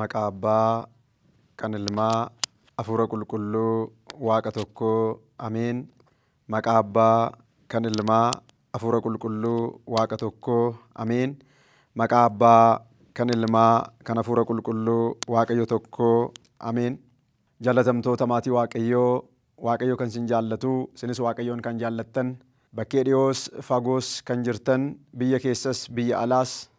Maqaa Abbaa, kan Ilmaa, Hafuura Qulqulluu, Waaqa tokkoo, Ameen. Maqaa Abbaa, kan Ilmaa, Hafuura Qulqulluu, Waaqa tokkoo, Ameen. Maqaa Abbaa, kan Ilmaa, kan Hafuura Qulqulluu, Waaqayyo tokkoo, Ameen. Jaalatamtoota maatii Waaqayyoo, Waaqayyo kan isin jaallatu, isinis Waaqayyoon kan jaallattan, bakkee dhiyoos fagoos kan jirtan, biyya keessas biyya alaas,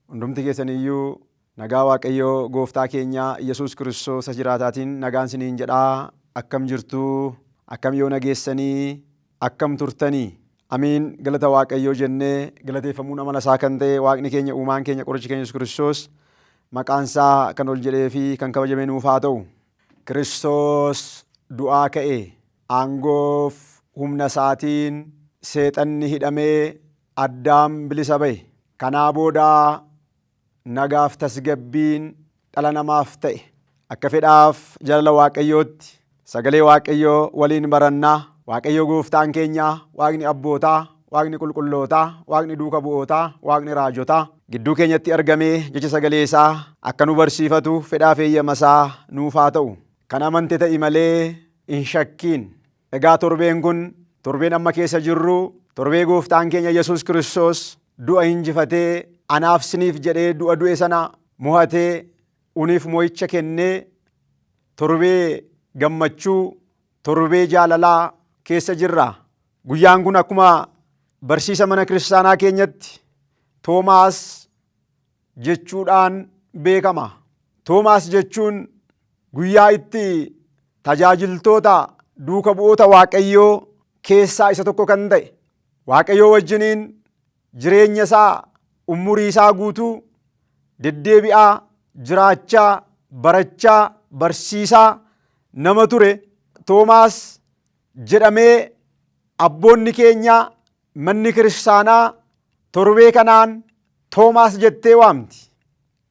hundumti keessaniyyuu nagaa Waaqayyoo gooftaa keenya Yesuus Kiristoos jiraataatiin nagaan isiniin jedhaa. Akkam jirtuu? Akkam yoo nageessanii? Akkam turtanii? Amiin. Galata Waaqayyoo jennee galateeffamuun amala isaa kan ta'e Waaqni keenya uumaan keenya qorichi keenya Yesuus Kiristoos maqaan isaa kan ol jedhee fi kan kabajame nuuf haa ta'u. Kiristoos du'aa ka'e, aangoof humna isaatiin seexanni hidhamee Addaam bilisa ba'e. Kanaa boodaa nagaaf tasgabbiin dhala namaaf ta'e. Akka fedhaaf jaalala Waaqayyootti sagalee Waaqayyoo waliin barannaa. Waaqayyo gooftaan keenya, Waaqni abbootaa, Waaqni qulqullootaa, Waaqni duuka bu'ootaa, Waaqni raajotaa gidduu keenyatti argamee jecha sagalee isaa akka nu barsiifatu fedhaaf eeyyama isaa nuuf haa ta'u. Kan amante ta'i malee hin shakkiin. Egaa torbeen kun torbeen amma keessa jirru torbee gooftaan keenya Yesuus Kiristoos du'a injifatee anaaf siniif jedhee du'a du'e sana mo'atee uniif mo'icha kennee torbee gammachuu, torbee jaalalaa keessa jirra. Guyyaan kun akkuma barsiisa mana kiristaanaa keenyatti Toomaas jechuudhaan beekama. Toomaas jechuun guyyaa itti tajaajiltoota duuka bu'oota Waaqayyoo keessaa isa tokko kan ta'e, Waaqayyoo wajjiniin jireenya isaa, umurii isaa guutuu deddeebi'aa, jiraachaa, barachaa, barsiisaa nama ture Toomaas jedhamee abboonni keenya manni kiristaanaa torbee kanaan Toomaas jettee waamti.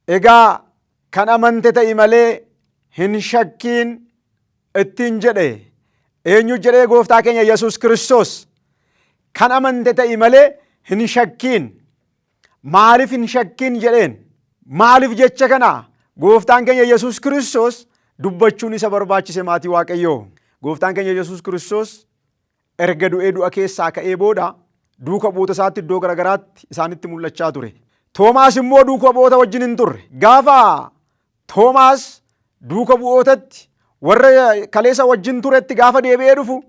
Egaa kan amante ta'i malee hin shakkiin ittiin jedhe. Eenyu jedhee gooftaa keenya Yesuus Kiristoos kan amante ta'i malee hin shakkiin. Maaliif hin shakkiin jedheen? Maaliif jecha kana gooftaan keenya Yesuus Kiristoos dubbachuun isa barbaachise maatii Waaqayyoo? Gooftaan keenya Yesuus Kiristoos erga du'ee du'a keessaa ka'ee booda duuka bu'oota isaatti iddoo garagaraatti isaanitti mul'achaa ture. Toomaas immoo duuka bu'oota wajjin hin turre. Gaafa Toomaas duuka bu'ootatti warra kaleessa wajjin turetti gaafa deebi'ee dhufu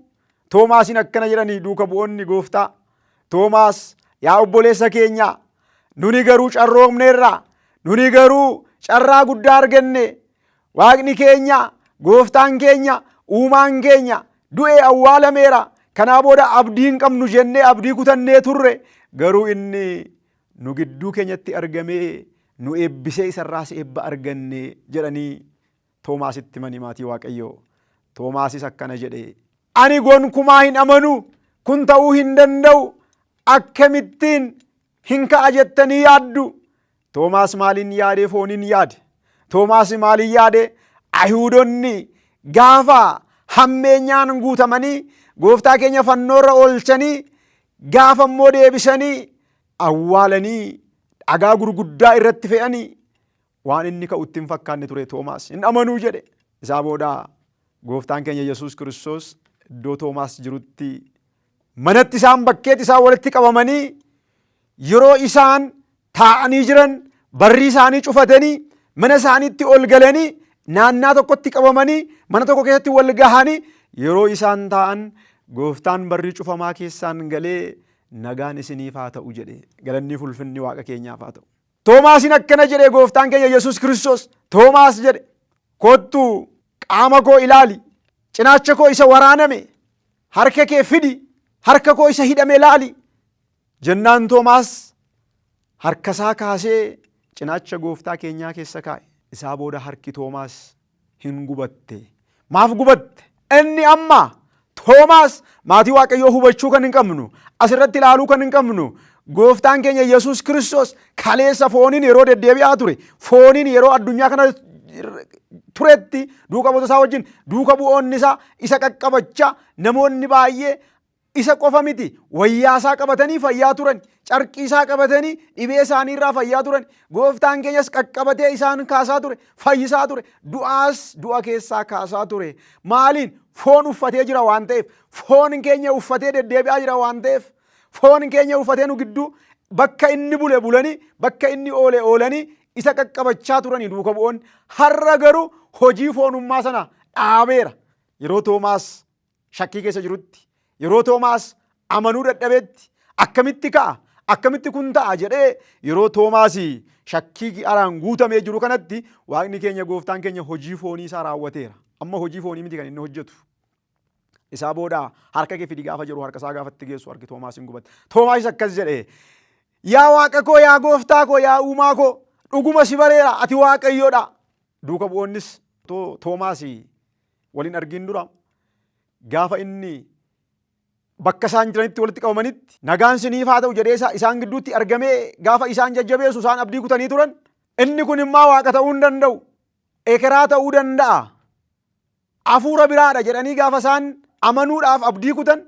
Toomaasiin akkana jedhanii duuka bu'oonni gooftaa, Toomaas yaa obboleessa keenya, nuni garuu carroomneerra, nuni garuu carraa guddaa arganne. Waaqni keenya, gooftaan keenya, uumaan keenya du'ee awwaalameera. Kanaa booda abdii hin qabnu jennee abdii kutannee turre. Garuu inni nu gidduu keenyatti argamee nu eebbisee isarraas eebba arganne jedhanii Toomaasitti himanii maatii Waaqayyoo. Toomaasis akkana jedhe, ani gonkumaa hin amanu, kun ta'uu hin danda'u, akkamittiin hin ka'a jettanii yaaddu? Toomaas maaliin yaadee fooniin yaade? Toomaas maaliin yaade? Ayhuudonni gaafa hammeenyaan guutamanii gooftaa keenya fannoorra oolchanii gaafa immoo deebisanii awwaalanii dhagaa gurguddaa irratti fe'anii waan inni ka'u itti hin fakkaanne ture. Toomaas hin amanuu jedhe. Isaa booda gooftaan keenya Yesuus Kiristoos iddoo Toomaas jirutti manatti isaan bakkeetti isaan walitti qabamanii yeroo isaan taa'anii jiran barri isaanii cufatanii mana isaaniitti ol galanii naannaa tokkotti qabamanii mana tokko keessatti wal gahanii yeroo isaan taa'an gooftaan barri cufamaa keessaan galee nagaan isiniif haa ta'u jedhe. Galanni ulfinni Waaqa keenyaaf haa ta'u. Toomaasiin akkana jedhe gooftaan keenya Yesuus Kiristoos. Toomaas jedhe, kottu qaama koo ilaali, cinaacha koo isa waraaname harka kee fidi, harka koo isa hidhame ilaali jennaan Toomaas harkasaa kaasee cinaacha gooftaa keenyaa keessa kaa'e. Isaa booda harki Toomaas hin gubatte. Maaf gubatte? Inni amma Toomaas maatii Waaqayyoo hubachuu kan hin qabnu, asirratti ilaaluu kan hin qabnu, gooftaan keenya Yesuus Kiristoos kaleessa fooniin yeroo deddeebi'aa ture, fooniin yeroo addunyaa kana turetti duuka bu'oota isaa wajjin duuka bu'oonni isaa isa qaqqabachaa namoonni baay'ee Isa qofa miti wayyaa isaa qabatanii fayyaa turan, carqii isaa qabatanii dhibee isaanii irraa fayyaa turan. Gooftaan keenyas qaqqabatee isaan kaasaa ture, fayyisaa ture, du'aas du'a keessaa kaasaa ture. Maaliin? Foon uffatee jira waan ta'eef, foon keenya uffatee deddeebi'aa jira waan ta'eef, foon keenya uffatee nu gidduu bakka inni bule bulanii, bakka inni oole oolanii isa qaqqabachaa turanii duuka bu'oonni. Har'a garuu hojii foonummaa sana dhaabeera. Yeroo Toomaas shakkii keessa jirutti, yeroo Toomaas amanuu dadhabetti, akkamitti ka'a, akkamitti kun ta'a jedhee yeroo Toomaas shakkii araan guutamee jiru kanatti Waaqni keenya Gooftaan keenya hojii foonii isaa raawwateera. Amma hojii foonii miti kan inni hojjetu. Isaa booda harka kee fidi gaafa jedhu harka isaa gaafatti geessu harki Toomaas hin gubatte. Toomaas akkas jedhee, yaa Waaqa koo, yaa Gooftaa koo, yaa Uumaa koo, dhuguma si bareera, ati Waaqayyoodha. Duuka bu'oonnis Toomaas waliin argin dura gaafa inni bakka isaan jiranitti walitti qabamanitti nagaan siniif haa ta'u jedhee isaan gidduutti argamee gaafa isaan jajjabeessu isaan abdii kutanii turan. Inni kun immoo Waaqa ta'uu hin danda'u, ekeraa ta'uu danda'a, hafuura biraadha jedhanii gaafa isaan amanuudhaaf abdii kutan,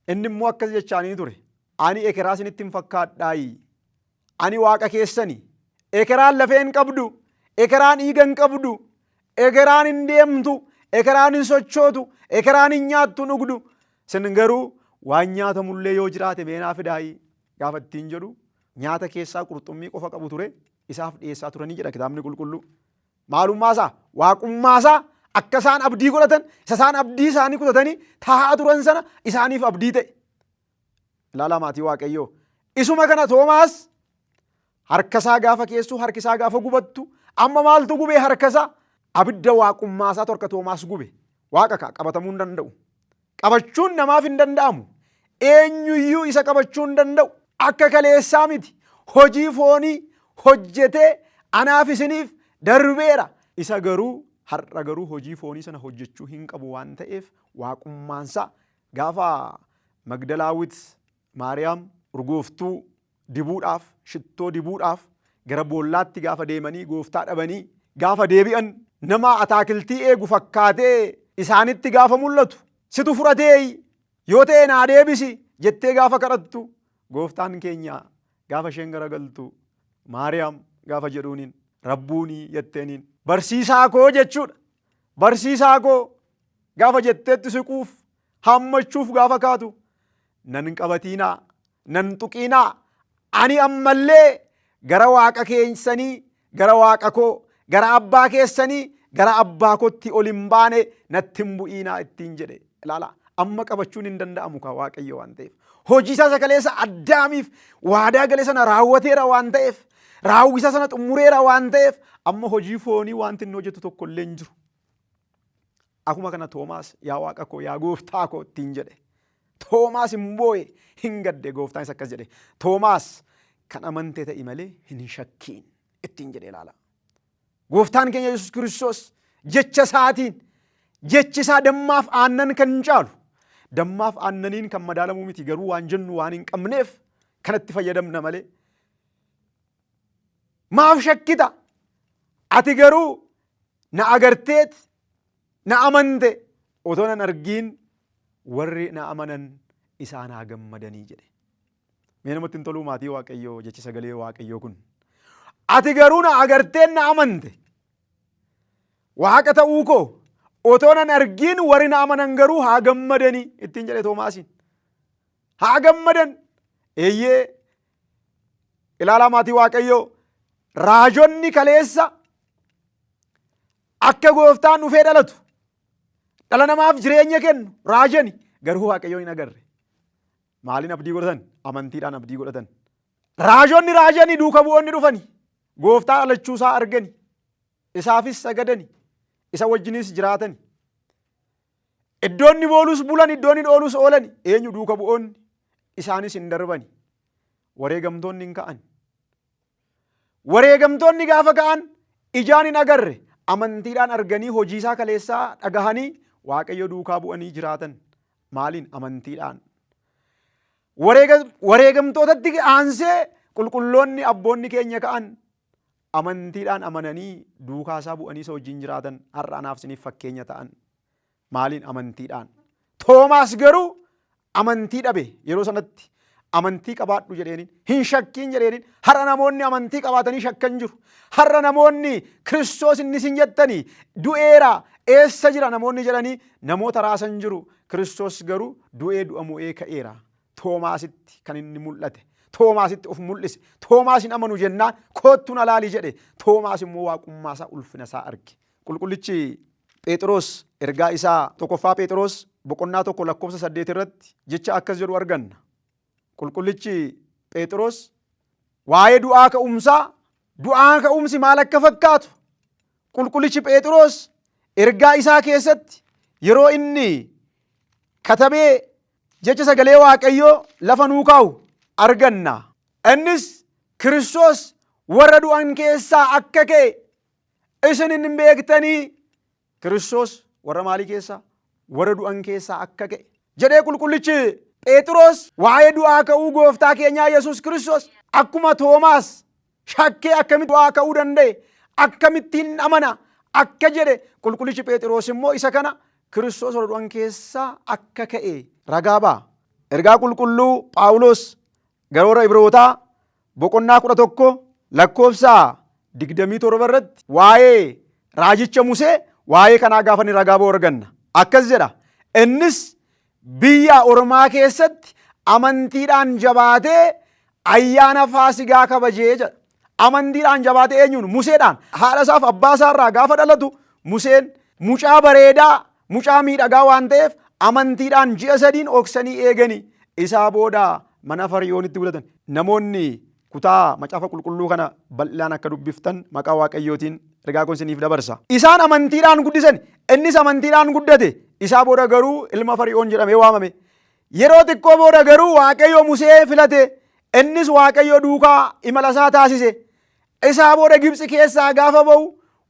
inni immoo akkas jechaanii ture. Ani ekeraa isinitti hin fakkaadhaayi, ani Waaqa keessani, ekeraan lafee hin qabdu, ekeraan dhiiga hin qabdu, ekeraan hin deemtu, ekeraan hin sochootu, ekeraan hin nyaattu dhugdu. Sin garuu waan nyaatamullee yoo jiraate beenaa fidaayi gaafa ittiin jedhu nyaata keessaa qurxummii qofa qabu ture isaaf dhiyeessaa turanii jedha kitaabni qulqulluu. Maalummaasaa, waaqummaasaa akka isaan abdii godhatan, isa isaan abdii isaanii kutatanii taa'aa turan sana isaaniif abdii ta'e. Ilaalaa maatii Waaqayyoo. Isuma kana Toomaas harkasaa gaafa keessu, harkisaa gaafa gubattu, amma maaltu gube harkasaa? Abidda waaqummaasaa harka Toomaas gube. Waaqa qabatamuu hin danda'u. Qabachuun namaaf hin danda'amu. Eenyuyyuu isa qabachuu hin danda'u. Akka kaleessaa miti. Hojii foonii hojjetee anaaf isiniif darbeera. Isa garuu har'a garuu hojii foonii sana hojjechuu hin qabu waan ta'eef waaqummaansaa gaafa Magdalaawit Maariyaam urgooftuu dibuudhaaf, shittoo dibuudhaaf gara boollaatti gaafa deemanii gooftaa dhabanii gaafa deebi'an nama ataakiltii eegu fakkaatee isaanitti gaafa mul'atu. Situ fudhatee yoo ta'e naa deebisi jettee gaafa kadhattu gooftaan keenya gaafa isheen garagaltu Maariyaam gaafa jedhuuniin rabbuunii jetteeniin barsiisaa koo jechuudha. Barsiisaa koo gaafa jetteetti siquuf hammachuuf gaafa kaatu nan qabatiinaa, nan tuqiinaa, ani ammallee gara Waaqa keessanii, gara Waaqa koo, gara abbaa keessanii, gara abbaa kootti ol hin baane natti hin bu'iinaa ittiin jedhe. Ilaala, amma qabachuun hin danda'amu ka Waaqayyo waan ta'eef. Hojii isaa kaleessa Addaamiif waadaa galee sana raawwateera waan ta'eef, raawwisa sana xumureera waan ta'eef, amma hojii foonii wanti inni hojjetu tokko illee hin jiru. Akkuma kana Toomaas yaa Waaqa koo, yaa Gooftaa koo ittiin jedhe. Toomaas hin boo'e, hin gadde. Gooftaan isa akkas jedhe. Toomaas kan amantee ta'e malee hin shakkiin ittiin jedhe. Ilaala. Gooftaan keenya Yesuus Kiristoos jecha isaatiin, jechi isaa dammaaf aannan kan caalu, dammaaf aannaniin kan madaalamu miti, garuu waan jennu waan hin qabneef kanatti fayyadamna malee. Maaf shakkita? Ati garuu na agarteet, na amante, otoo nan argiin warri na amanan isaan haa gammadanii jedhe. Mee namatti hin toluu maatii Waaqayyoo jechi sagalee Waaqayyoo kun. Ati garuu na agarteen na amante. Waaqa ta'uu koo otoo nan argiin warri na amanan garuu haa gammadanii ittiin jedhe Toomaasiin. Haa gammadan. Eeyyee ilaalaa maatii Waaqayyoo. Raajonni kaleessa akka gooftaan dhufee dhalatu, dhala namaaf jireenya kennu raajani garuu Waaqayyoo hin agarre. Maaliin abdii godhatan? Amantiidhaan abdii godhatan. Raajonni raajanii duuka bu'oonni dhufani. Gooftaa dhalachuusaa argani. Isaafis sagadani. Isa wajjinis jiraatani. Iddoonni boolus bulan, iddoonni oolus oolani. Eenyu duuka bu'oonni? Isaanis hin darbani. Wareegamtoonni hin ka'an. Wareegamtoonni gaafa ka'an ijaan hin agarre. Amantiidhaan arganii hojii isaa kaleessaa dhagahanii Waaqayyo duukaa bu'anii jiraatan. Maaliin? Amantiidhaan. Wareegamtootatti aansee qulqulloonni abboonni keenya ka'an amantiidhaan amananii duukaa isaa bu'anii isa wajjin jiraatan har'a anaaf isiniif fakkeenya ta'an. Maaliin? Amantiidhaan. Toomaas garuu amantii dhabe yeroo sanatti amantii qabaadhu jedheeniin hin shakkiin jedheeniin. Har'a namoonni amantii qabaatanii shakkan jiru. Har'a namoonni Kiristoos inni isin jettanii du'eera eessa jira namoonni jedhanii namoota raasan jiru. Kiristoos garuu du'ee du'a mo'ee ka'eera. Toomaasitti kan inni mul'ate. Toomaasitti of mul'ise. Toomaas hin amanu jennaan koottu na laali jedhe. Toomaas immoo waaqummaa isaa ulfina isaa arge. Qulqullichi Phexros ergaa isaa tokkoffaa Phexros boqonnaa 1:8 irratti jecha akkas jedhu arganna. Qulqullichi Phexros waa'ee du'aa ka'umsaa, du'aa ka'umsi maal akka fakkaatu qulqullichi Phexros ergaa isaa keessatti yeroo inni katabee jecha sagalee Waaqayyoo lafa nuu kaa'u arganna. Innis Kiristoos warra du'an keessaa akka ka'e isin hin beektanii. Kiristoos warra maalii keessaa? Warra du'an keessaa akka ka'e jedhee qulqullichi Phexros waa'ee du'aa ka'uu gooftaa keenyaa Yesuus Kiristoos akkuma Toomaas shakkee akkamitti du'aa ka'uu danda'e, akkamittiin amana akka jedhe qulqullichi Phexros immoo isa kana Kiristoos warra du'an keessaa akka ka'e ragaa ba'a. Ergaa qulqulluu Phaawulos gara warra Ibrootaa boqonnaa 11:27 irratti waa'ee raajicha Musee waa'ee kanaa gaafa inni ragaa ba'u arganna. Akkas jedha. Innis biyya ormaa keessatti amantiidhaan jabaatee ayyaana Faasigaa kabajee jedha. Amantiidhaan jabaatee eenyuun? Museedhaan. Haadha isaaf abbaa isaarraa gaafa dhalatu Museen mucaa bareedaa, mucaa miidhagaa waan ta'eef amantiidhaan ji'a 3 oksanii eeganii isaa booda mana Fara'oonitti bulatan. Namoonni kutaa macaafa qulqulluu kana bal'inaan akka dubbiftan maqaa Waaqayyootiin ergaa kun isiniif dabarsa. Isaan amantiidhaan guddisan, innis amantiidhaan guddate. Isaa booda garuu ilma Fara'oon jedhamee waamame. Yeroo xiqqoo booda garuu Waaqayyo Musee filate. Innis Waaqayyo duukaa imala isaa taasise. Isaa booda Gibxi keessaa gaafa ba'u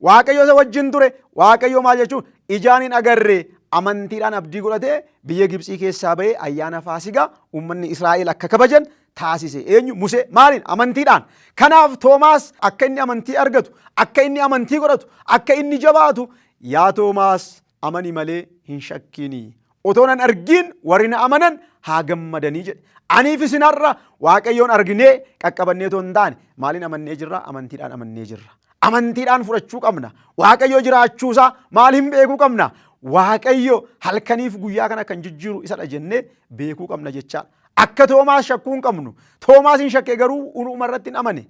Waaqayyo isa wajjin ture. Waaqayyo maal jechuun ijaan hin agarre amantiidhaan abdii godhatee biyya Gibxii keessaa ba'ee ayyaana Faasigaa uummanni Israa'el akka kabajan taasise. Eenyu? Musee. Maaliin? Amantiidhaan. Kanaaf Toomaas akka inni amantii argatu, akka inni amantii godhatu, akka inni jabaatu, yaa Toomaas amani malee hin shakkiini. Otoo nan argiin warri na amanan haa gammadanii jedhe. Aniif isin har'a Waaqayyoon arginee qaqqabannee otoo hin taane maaliin amannee jirra? Amantiidhaan amannee jirra. Amantiidhaan fudhachuu qabna. Waaqayyo jiraachuusaa maal hin beekuu qabna? Waaqayyo halkaniif guyyaa kana kan jijjiiru isadha jennee beekuu qabna jechaadha. Akka Toomaas shakkuu hin qabnu. Toomaas hin shakke garuu uumama irratti hin amane.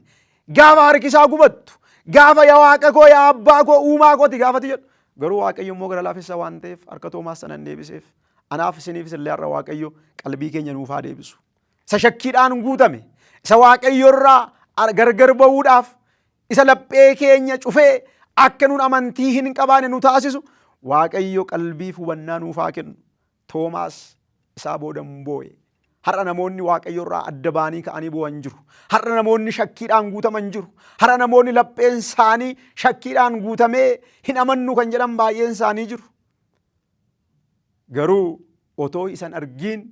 Gaafa harki isaa gubattu, gaafa yaa Waaqa koo, yaa Abbaa koo, uumaa kooti gaafati jedhu. Garuu Waaqayyo immoo gara laafessa waan ta'eef harka Toomaas sana hin deebiseef. Anaaf isiniifis illee har'a Waaqayyo qalbii keenya nuuf haa deebisu. Isa shakkiidhaan guutame, isa Waaqayyo irraa gargar ba'uudhaaf, isa laphee keenya cufee akka nuun amantii hin qabaanne nu taasisu Waaqayyo qalbiif hubannaa nuuf haa kennu. Toomaas isaa booda hin boo'e. Har'a namoonni Waaqayyo irraa adda baanii ka'anii boo'an jiru. Har'a namoonni shakkiidhaan guutaman jiru. Har'a namoonni lapheen isaanii shakkiidhaan guutamee hin amannu kan jedhan baay'een isaanii jiru. Garuu otoo isan argiin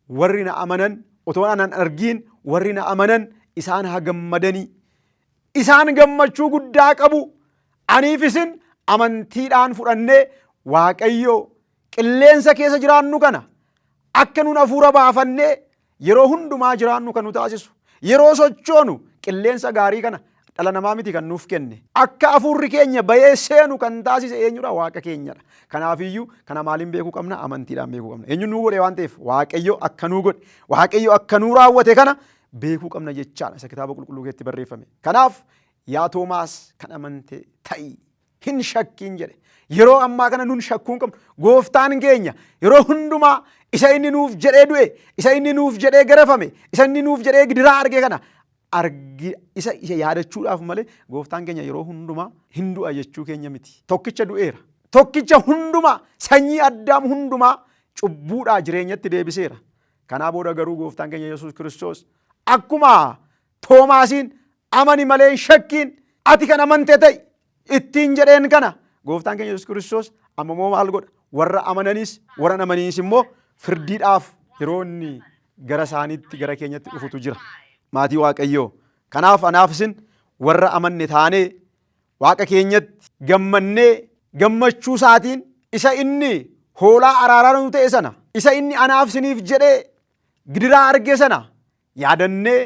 warri na amanan, otoo anan argiin warri na amanan isaan haa gammadanii. Isaan gammachuu guddaa qabu. Aniif isin amantiidhaan fudhannee Waaqayyo qilleensa keessa jiraannu kana akka nuun hafuura baafannee yeroo hundumaa jiraannu kan nu taasisu. Yeroo sochoonu qilleensa gaarii kana dhala namaa miti kan nuuf kenne. Akka hafuurri keenya bahee seenu kan taasise eenyudha? Waaqa keenyadha. Kanaafiyyuu kana maaliin beekuu qabna? Amantiidhaan beekuu qabna. Eenyu nuu godhe waan ta'eef Waaqayyo akka nuu godhe, Waaqayyo akka nuu raawwate kana beekuu qabna jechaadha. Isa kitaaba qulqulluu keessatti barreeffame. Kanaaf yaa Toomaas kan amante ta'i, hin shakkiin jedhe. Yeroo ammaa kana nun shakkuu hin qabnu. Gooftaan keenya yeroo hundumaa isa inni nuuf jedhee du'e, isa inni nuuf jedhee garafame, isa inni nuuf jedhee gidiraa arge kana isa yaadachuudhaaf malee gooftaan keenya yeroo hundumaa hin du'a jechuu keenya miti. Tokkicha du'eera. Tokkicha hundumaa sanyii Addaam hundumaa cubbuudhaa jireenyatti deebiseera. Kanaa booda garuu gooftaan keenya Yesuus Kiristoos akkuma Toomaasiin amani malee hin shakkiin ati kan amante ta'i ittiin jedheen kana gooftaan keenya Yesuus Kiristoos amma moo maal godha? Warra amananis warra hin amaninis immoo firdiidhaaf yeroo inni gara isaaniitti gara keenyatti dhufutu jira. Maatii Waaqayyoo. Kanaaf anaaf isin warra amanne taanee Waaqa keenyatti gammannee gammachuu isaatiin isa inni hoolaa araaraa nu ta'e sana, isa inni anaaf isiniif jedhee gidiraa arge sana yaadannee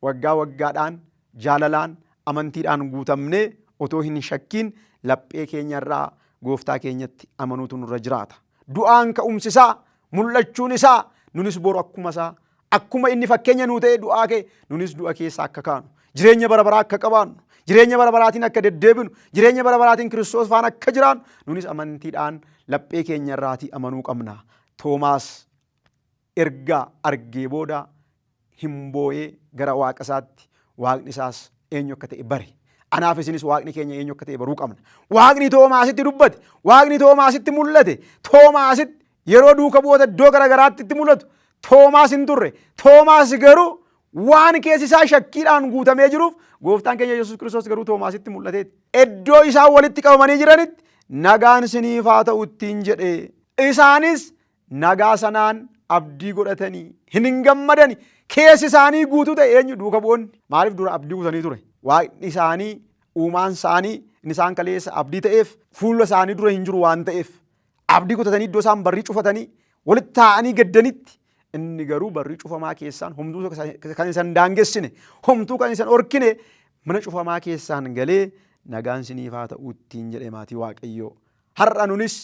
waggaa waggaadhaan jaalalaan amantiidhaan guutamnee otoo hin shakkiin laphee keenyarraa gooftaa keenyatti amanuutu nurra jiraata. Du'aan ka'umsisaa mul'achuun isaa nunis boru akkuma inni fakkeenya nuu ta'e du'aa kee nunis du'a keessa akka kaanu, jireenya bara baraa akka qabaannu, jireenya bara baraatiin akka deddeebinu, jireenya bara baraatiin Kiristoos faana akka jiraannu nunis amantiidhaan laphee keenyarraatii amanuu qabna. Toomaas erga argee booda hin boo'ee gara waaqa isaatti, waaqni isaas eenyu akka ta'e bare. Anaaf isinis waaqni keenya eenyu akka ta'e baruu qabna. Waaqni Toomaasitti dubbate, waaqni Toomaasitti mul'ate, Toomaasitti yeroo duuka bu'oota iddoo garaagaraatti itti mul'atu Toomaas hin turre. Toomaas garuu waan keessi isaa shakkiidhaan guutamee jiruuf gooftaan keenya Yesuus Kiristoos garuu Toomaasitti mul'ateeti. Iddoo isaan walitti qabamanii jiranitti nagaan isiniif haa ta'u ittiin jedhe. Isaanis nagaa sanaan abdii godhatanii hin gammadani. Keessi isaanii guutuu ta'e eenyu duuka bu'oonni. Maaliif dura abdii kutanii ture? Waaqni isaanii uumaan isaanii inni isaan kaleessa abdii ta'eef fuula isaanii dura hin jiru waan ta'eef abdii kutatanii iddoo isaan barrii cufatanii walitti taa'anii gaddanitti inni garuu barrii cufamaa keessaan homtuu kan isan daangessine homtuu kan isan orkine mana cufamaa keessaan galee nagaan isiniif haa ta'u ittiin jedhe maatii Waaqayyoo. Har'a nunis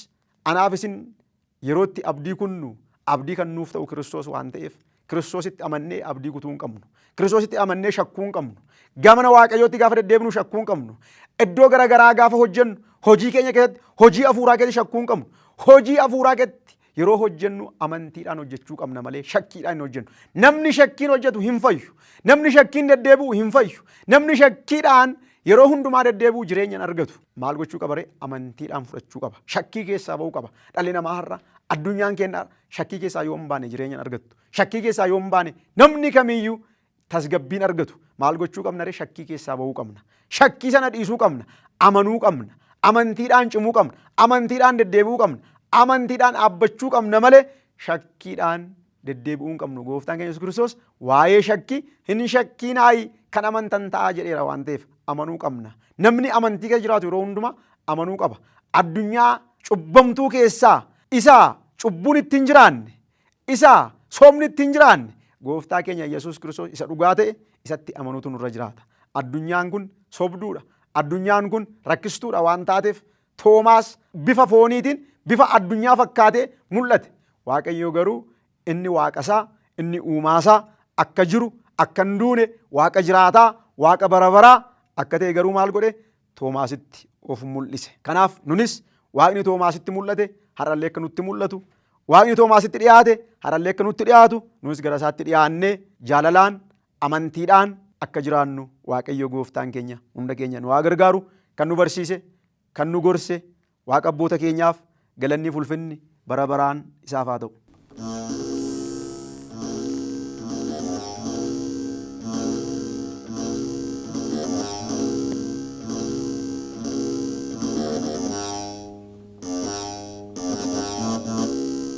anaaf isin yerootti abdii kunnu abdii kan nuuf ta'u Kiristoos waan ta'eef Kiristoositti amannee abdii kutuu hin qabnu. Kiristoositti amannee shakkuu hin qabnu. Gamana Waaqayyootti gaafa deddeebinu shakkuu hin qabnu. Iddoo garaagaraa gaafa hojjennu hojii keenya keessatti hojii hafuuraa keessatti shakkuu hin qabnu. Hojii hafuuraa keessatti yeroo hojjennu amantiidhaan hojjechuu qabna malee shakkiidhaan hin hojjennu. Namni shakkiin hojjetu hin fayyu. Namni shakkiin deddeebi'u hin fayyu. Namni shakkiidhaan yeroo hundumaa deddeebi'u jireenya hin argatu. Maal gochuu qaba ree? Amantiidhaan fudhachuu qaba. Shakkii keessaa ba'uu qaba. Dhalli namaa har'a addunyaan keenya shakkii keessaa yoo hin baane jireenya hin argattu. Shakkii keessaa yoo hin baane namni kamiyyuu tasgabbiin argatu. Maal gochuu qabna ree? Shakkii keessaa ba'uu qabna. Shakkii sana dhiisuu qabna. Amanuu qabna. Amantiidhaan cimuu qabna. Amantiidhaan deddeebi'uu qabna. Amantiidhaan dhaabbachuu qabna malee shakkiidhaan deddeebi'uu hin qabnu. Gooftaan keenya Yesuus Kiristoos waa'ee shakkii hin shakkiinaayi kan amantan ta'a jedheera waan ta'eef amanuu qabna. Namni amantii keessa jiraatu yeroo hundumaa amanuu qaba. Addunyaa cubbamtuu keessaa isaa cubbuun itti hin jiraanne, isaa soomni itti hin jiraanne gooftaa keenya Yesuus Kiristoos isa dhugaa ta'e isatti amanuutu nurra jiraata. Addunyaan kun sobduudha. Addunyaan kun rakkistuudha waan taateef Toomaas bifa fooniitiin bifa addunyaa fakkaatee mul'ate. Waaqayyo garuu inni waaqasaa, inni uumaasaa akka jiru, akka hin duune, waaqa jiraataa, waaqa bara baraa akka ta'e garuu maal godhe? Toomaasitti of mul'ise. Kanaaf nunis waaqni Toomaasitti mul'ate har'allee akka nutti mul'atu, waaqni Toomaasitti dhiyaate har'allee akka nutti dhiyaatu, nunis gara isaatti dhiyaannee jaalalaan, amantiidhaan akka jiraannu Waaqayyo gooftaan keenya hunda keenya nu haa gargaaru. Kan nu barsiise, kan nu gorse waaqa abboota keenyaaf galanni ulfinni bara baraan isaaf haa ta'u.